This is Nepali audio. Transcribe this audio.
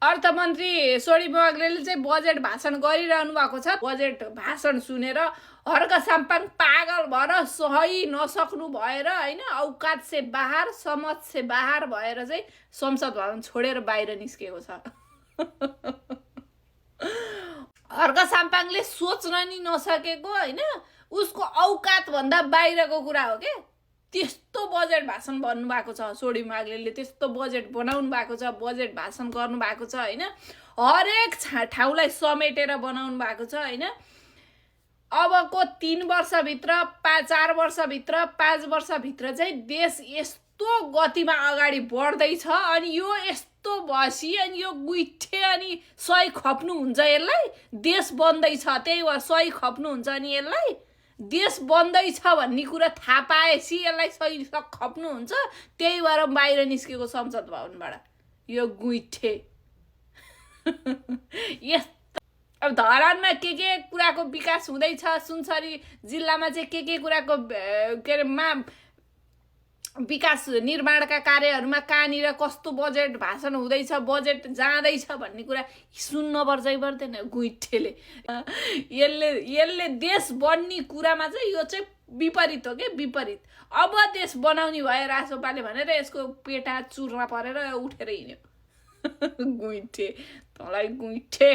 अर्थमन्त्री सोडी बग्लेले चाहिँ बजेट भाषण गरिरहनु भएको छ। बजेट भाषण सुनेर हर्क साम्पाङ पागल भएर सही नसक्नु भएर होइन, औकात से बाहर समझ से बाहर भएर चाहिँ संसद भवन छोडेर बाहिर निस्केको छ। हर्क साम्पाङले सोच्न नि नसकेको होइन, उसको औकात भन्दा बाहिरको कुरा हो के। त्यस्तो बजेट भाषण भन्नुभएको छ सोडी माग्लेले, त्यस्तो बजेट बनाउनु भएको छ, बजेट भाषण गर्नुभएको छ होइन, हरेक ठाउँलाई समेटेर बनाउनु भएको छ होइन। अबको 3 वर्षभित्र 4 वर्षभित्र 5 वर्षभित्र चाहिँ देश यस्तो गतिमा अगाडि बढ्दैछ अनि यो यस्तो भसी अनि यो गुइठे अनि सही खप्नुहुन्छ यसलाई, देश बन्दैछ त्यही भएर सही खप्नुहुन्छ अनि यसलाई देश बन्दैछ भन्ने कुरा थाहा पाएपछि यसलाई सही खप्नुहुन्छ, त्यही भएर बाहिर निस्केको संसद भवनबाट यो गुइठे। यस्तो अब धरानमा के कुराको विकास हुँदैछ, सुनसरी जिल्लामा चाहिँ के कुराको के अरे विकास निर्माणका कार्यहरूमा कहाँनिर कस्तो बजेट भाषण हुँदैछ, बजेट जाँदैछ भन्ने कुरा सुन्न पर्दैन गुइठेले। यसले देश बन्ने कुरामा चाहिँ यो चाहिँ विपरीत हो के, विपरीत। अब देश बनाउने भए रासोपाले भनेर यसको पेटा चुर्न परेर उठेर हिँड्यो। गुइठे तँलाई गुइठे।